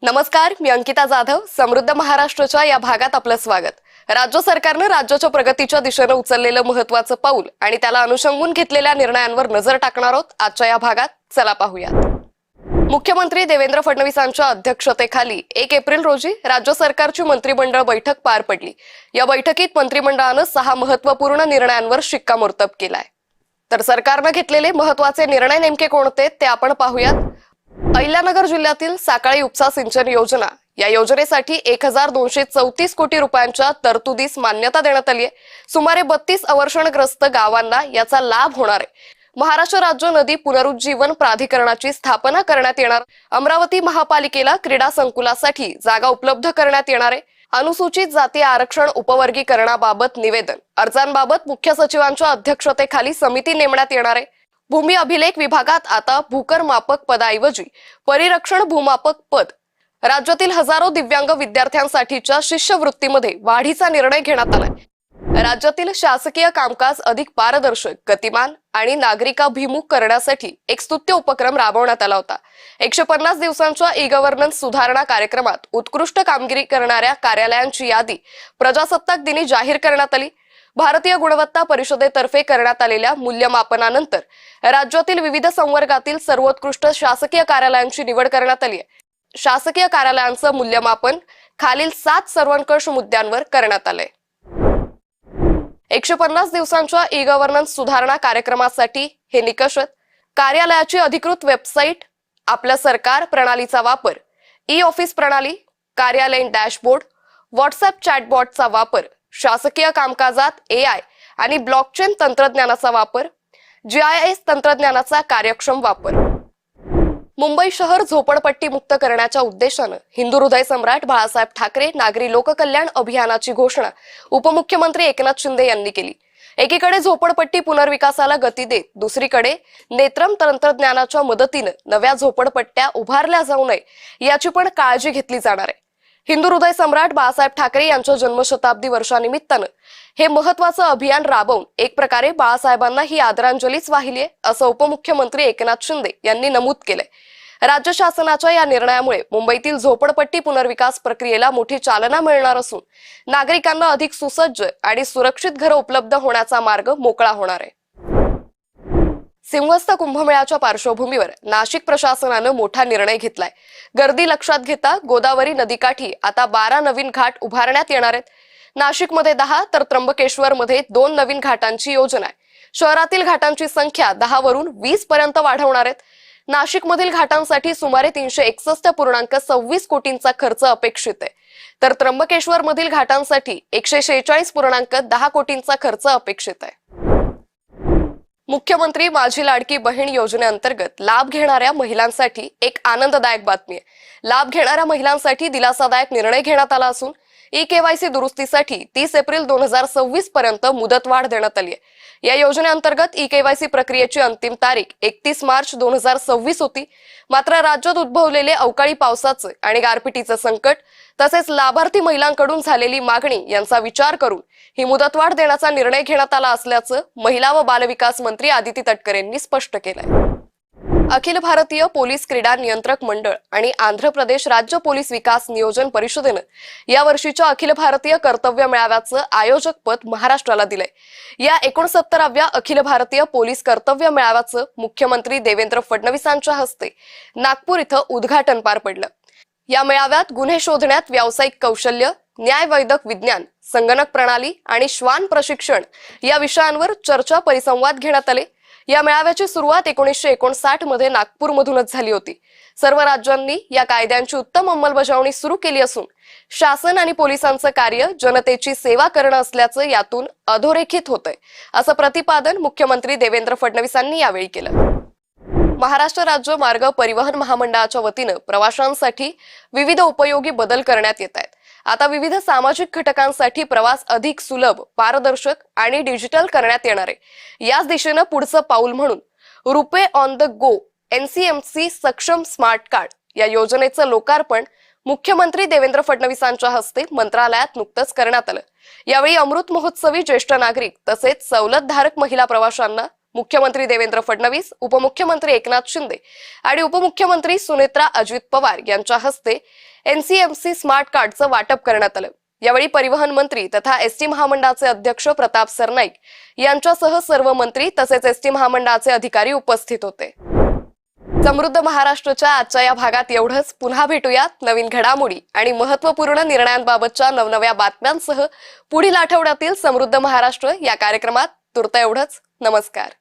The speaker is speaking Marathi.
नमस्कार, मी अंकिता जाधव. समृद्ध महाराष्ट्राच्या या भागात आपलं स्वागत. राज्य सरकारने राज्याच्या प्रगतीच्या दिशेने उचललेलं महत्त्वाचं पाऊल आणि त्याला अनुसंगून घेतलेल्या निर्णयांवर नजर टाकणार आहोत आजच्या या भागात. चला पाहूयात. मुख्यमंत्री देवेंद्र फडणवीसांच्या अध्यक्षतेखाली 1 एप्रिल रोजी राज्य सरकारची मंत्रिमंडळ बैठक पार पडली. या बैठकीत मंत्रिमंडळाने 6 महत्त्वपूर्ण निर्णयांवर शिक्कामोर्तब केलाय. तर सरकारने घेतलेले महत्त्वाचे निर्णय नेमके कोणते ते आपण पाहूयात. अहिल्यानगर जिल्ह्यातील साकाळी उपसा सिंचन योजना या योजनेसाठी 1234 कोटी रुपयांच्या तरतुदीस मान्यता देण्यात आली आहे. सुमारे 32 अवर्षणग्रस्त गावांना याचा लाभ होणार आहे. महाराष्ट्र राज्य नदी पुनरुज्जीवन प्राधिकरणाची स्थापना करण्यात येणार. अमरावती महापालिकेला क्रीडा संकुलासाठी जागा उपलब्ध करण्यात येणार आहे. अनुसूचित जाती आरक्षण उपवर्गीकरणाबाबत निवेदन अर्जांबाबत मुख्य सचिवांच्या अध्यक्षतेखाली समिती नेमण्यात येणार आहे. भूमी अभिलेख विभागात आता भूकर मापक पदाऐवजी परिरक्षण भूमापक पद. राज्यातील हजारो दिव्यांग विद्यार्थ्यांसाठीच्या शिष्यवृत्तीमध्ये वाढीचा निर्णय घेण्यात आलाय. राज्यातील शासकीय कामकाज अधिक पारदर्शक, गतिमान आणि नागरिकाभिमुख करण्यासाठी एक स्तुत्य उपक्रम राबवण्यात आला होता. 150 दिवसांच्या ई गव्हर्नन्स सुधारणा कार्यक्रमात उत्कृष्ट कामगिरी करणाऱ्या कार्यालयांची यादी प्रजासत्ताक दिनी जाहीर करण्यात आली. भारतीय गुणवत्ता परिषदेतर्फे करण्यात आलेल्या मूल्यमापनानंतर राज्यातील विविध संवर्गातील सर्वोत्कृष्ट शासकीय कार्यालयांची निवड करण्यात आली आहे. शासकीय कार्यालयांचं मूल्यमापन खालील 7 सर्वंकष मुद्द्यांवर करण्यात आलंय. 150 दिवसांच्या ई गव्हर्नन्स सुधारणा कार्यक्रमासाठी हे निकष आहेत. कार्यालयाची अधिकृत वेबसाईट, आपलं सरकार प्रणालीचा वापर, ई ऑफिस प्रणाली, कार्यालयीन डॅशबोर्ड, व्हॉट्सअप चॅटबॉटचा वापर, शासकीय कामकाजात AI आणि ब्लॉकचेन तंत्रज्ञानाचा वापर, GIS तंत्रज्ञानाचा कार्यक्षम वापर. मुंबई शहर झोपडपट्टी मुक्त करण्याच्या उद्देशानं हिंदू हृदय सम्राट बाळासाहेब ठाकरे नागरी लोककल्याण अभियानाची घोषणा उपमुख्यमंत्री एकनाथ शिंदे यांनी केली. एकीकडे झोपडपट्टी पुनर्विकासाला गती देत दुसरीकडे नेत्रम तंत्रज्ञानाच्या मदतीनं नव्या झोपडपट्ट्या उभारल्या जाऊ नये याची पण काळजी घेतली जाणार आहे. हिंदू हृदय सम्राट बाळासाहेब ठाकरे यांच्या जन्मशताब्दी वर्षानिमित्तानं हे महत्वाचं अभियान राबवून एक प्रकारे बाळासाहेबांना ही आदरांजलीच वाहिली आहे, असं उपमुख्यमंत्री एकनाथ शिंदे यांनी नमूद केलंय. राज्य शासनाच्या या निर्णयामुळे मुंबईतील झोपडपट्टी पुनर्विकास प्रक्रियेला मोठी चालना मिळणार असून नागरिकांना अधिक सुसज्ज आणि सुरक्षित घरं उपलब्ध होण्याचा मार्ग मोकळा होणार आहे. सिंहस्थ कुंभमेळ्याच्या पार्श्वभूमीवर नाशिक प्रशासनानं मोठा निर्णय घेतलाय. गर्दी लक्षात घेता गोदावरी नदीकाठी आता 12 नवीन घाट उभारण्यात येणार आहेत. नाशिकमध्ये 10 तर त्र्यंबकेश्वरमध्ये 2 नवीन घाटांची योजना आहे. शहरातील घाटांची संख्या 10 वरून 20 पर्यंत वाढवणार आहेत. नाशिकमधील घाटांसाठी सुमारे 361.26 कोटींचा खर्च अपेक्षित आहे, तर त्र्यंबकेश्वरमधील घाटांसाठी 146.10 कोटींचा खर्च अपेक्षित आहे. मुख्यमंत्री माझी लाडकी बहीण योजनेअंतर्गत लाभ घेणाऱ्या महिलांसाठी एक आनंददायक बातमी आहे. लाभ घेणाऱ्या महिलांसाठी दिलासादायक निर्णय घेण्यात आला असून ई-KYC दुरुस्तीसाठी 30 एप्रिल 2026 पर्यंत मुदतवाढ देण्यात आली आहे. या योजनेअंतर्गत ई-KYC प्रक्रियेची अंतिम तारीख 31 मार्च 2026 होती. मात्र राज्यात उद्भवलेले अवकाळी पावसाचे आणि गारपिटीचे संकट तसेच लाभार्थी महिलांकडून झालेली मागणी यांचा विचार करून ही मुदतवाढ देण्याचा निर्णय घेण्यात आला असल्याचं महिला व बालविकास मंत्री आदिती तटकरे यांनी स्पष्ट केलंय. अखिल भारतीय पोलीस क्रीडा नियंत्रक मंडळ आणि आंध्र प्रदेश राज्य पोलीस विकास नियोजन परिषदेनं या वर्षीच्या अखिल भारतीय कर्तव्य मेळाव्याचं आयोजकपद महाराष्ट्राला दिलंय. या 69व्या अखिल भारतीय पोलीस कर्तव्य मेळाव्याचं मुख्यमंत्री देवेंद्र फडणवीसांच्या हस्ते नागपूर इथं उद्घाटन पार पडलं. या मेळाव्यात गुन्हे शोधण्यात व्यावसायिक कौशल्य, न्यायवैद्यक विज्ञान, संगणक प्रणाली आणि श्वान प्रशिक्षण या विषयांवर चर्चा परिसंवाद घेण्यात आले. या मेळाव्याची सुरुवात 1959 मध्ये नागपूरमधूनच झाली होती. सर्व राज्यांनी या कायद्यांची उत्तम अंमलबजावणी सुरू केली असून शासन आणि पोलिसांचं कार्य जनतेची सेवा करणं असल्याचं यातून अधोरेखित होतंय, असं प्रतिपादन मुख्यमंत्री देवेंद्र फडणवीसांनी यावेळी केलं. महाराष्ट्र राज्य मार्ग परिवहन महामंडळाच्या वतीनं प्रवाशांसाठी विविध उपयोगी बदल करण्यात येत आहेत. आता विविध सामाजिक घटकांसाठी प्रवास अधिक सुलभ, पारदर्शक आणि डिजिटल करण्यात येणार आहे. याच दिशेनं पुढचं पाऊल म्हणून रुपे ऑन द गो NCMC सक्षम स्मार्ट कार्ड या योजनेचं लोकार्पण मुख्यमंत्री देवेंद्र फडणवीसांच्या हस्ते मंत्रालयात नुकतंच करण्यात आलं. यावेळी अमृत महोत्सवी ज्येष्ठ नागरिक तसेच सवलतधारक महिला प्रवाशांना मुख्यमंत्री देवेंद्र फडणवीस, उपमुख्यमंत्री एकनाथ शिंदे आणि उपमुख्यमंत्री सुनेत्रा अजित पवार यांच्या हस्ते एनसीएमसी स्मार्ट कार्डचं वाटप करण्यात आलं। यावेळी परिवहन मंत्री तथा एसटी महामंडळाचे अध्यक्ष प्रताप सरनाईक यांच्यासह सर्व मंत्री तसेच एसटी महामंडळाचे अधिकारी उपस्थित होते। समृद्ध महाराष्ट्राच्या आजच्या या भागात एवढंच। पुन्हा भेटूयात नवीन घडामोडी आणि महत्त्वपूर्ण निर्णयांबाबतच्या नवनव्या बातम्यांसह पुढील आठवड्यातील समृद्ध महाराष्ट्र या कार्यक्रमात। तुर्त एवढंच। नमस्कार।